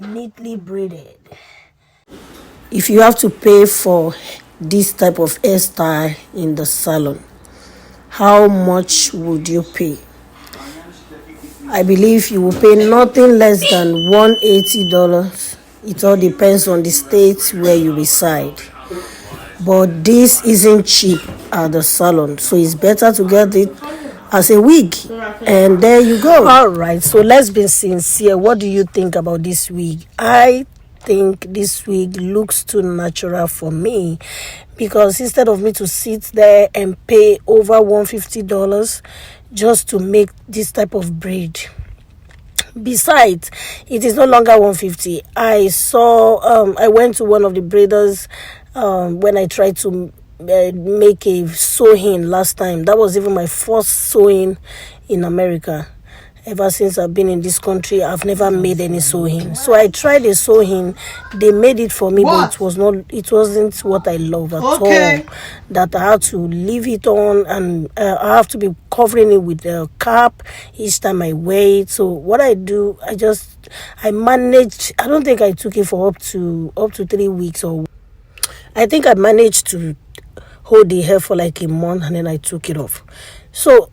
neatly braided. If you have to pay for this type of hairstyle in the salon, how much would you pay? I believe you will pay nothing less than $180. It all depends on the state where you reside. But this isn't cheap at the salon, so it's better to get it as a wig. And there you go. All right, so let's be sincere. What do you think about this wig? I think this wig looks too natural for me, because instead of me to sit there and pay over $150 just to make this type of braid. Besides, it is no longer $150. I went to one of the braiders when I tried to make a sewing last time. That was even my first sewing in America. Ever since I've been in this country, I've never made any sewing. So I tried a sewing. They made it for me, but it wasn't what I love at all. That I had to leave it on, and I have to be covering it with a cap each time I wear it. So what I do, I managed. I don't think I took it for up to 3 weeks, or I think I managed to hold the hair for like a month, and then I took it off. So,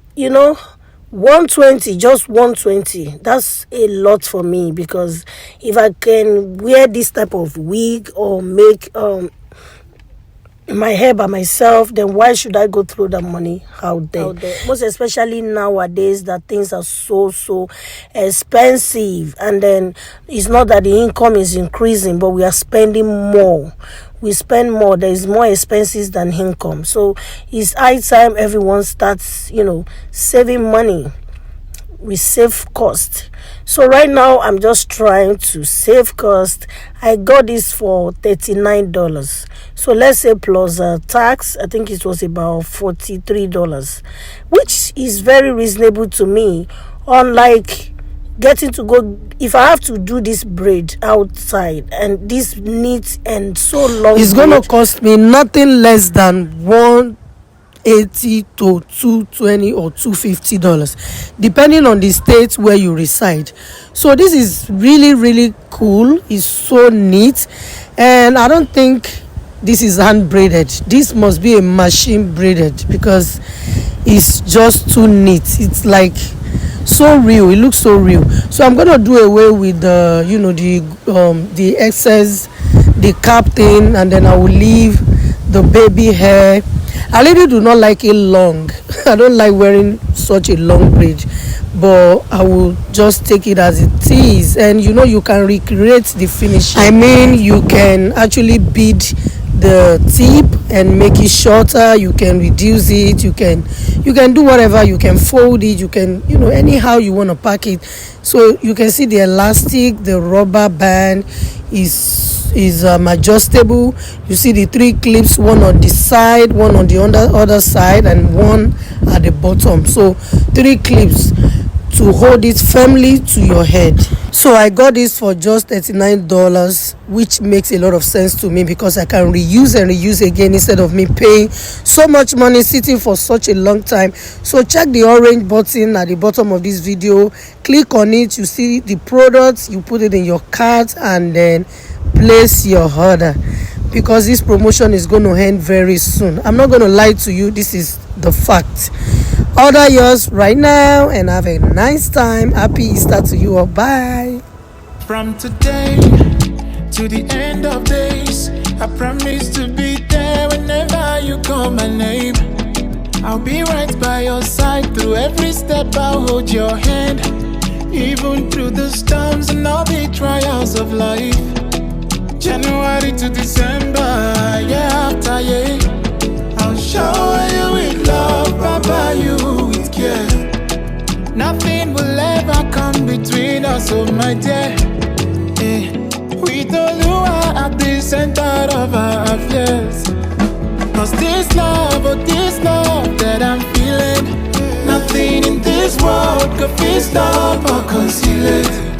120, just 120, that's a lot for me, because if I can wear this type of wig or make my hair by myself, then why should I go through that money out there? Most especially nowadays that things are so expensive, and then it's not that the income is increasing, but we are spending more. We spend more. There is more expenses than income. So it's high time everyone starts, saving money. We save cost. So right now I'm just trying to save cost. I got this for $39. So let's say plus tax, I think it was about $43, which is very reasonable to me. Unlike getting to go, if I have to do this braid outside and this neat and so long, it's gonna cost me nothing less than $180 to $220 or $250, depending on the state where you reside. So this is really cool. It's so neat, and I don't think this is hand braided. This must be a machine braided, because it's just too neat. It's like so real. It looks so real. So I'm gonna do away with the excess, the cap thing, and then I will leave the baby hair. I really do not like it long. I don't like wearing such a long braid, but I will just take it as it is. And you can recreate the finish. I mean, you can actually bead the tip and make it shorter. You can reduce it. You can do whatever. You can fold it. You can anyhow you want to pack it. So you can see the elastic, the rubber band is adjustable. You see the 3 clips, one on the side, one on the other side, and one at the bottom. So 3 clips to hold it firmly to your head. So I got this for just $39, which makes a lot of sense to me, because I can reuse and reuse again instead of me paying so much money sitting for such a long time. So check the orange button at the bottom of this video, click on it, you see the products, you put it in your cart, and then place your order, because this promotion is going to end very soon. I'm not going to lie to you, this is the fact. Order yours right now and have a nice time. Happy Easter to you all. Bye. From today to the end of days, I promise to be there whenever you call my name. I'll be right by your side through every step. I'll hold your hand, even through the storms and all the trials of life. January to December, year after year, I'll shower you with love, pamper you with care. Nothing will ever come between us, oh my dear. With Oluwa at the center of our affairs. Cause this love that I'm feeling, nothing in this world could be stop or conceal it.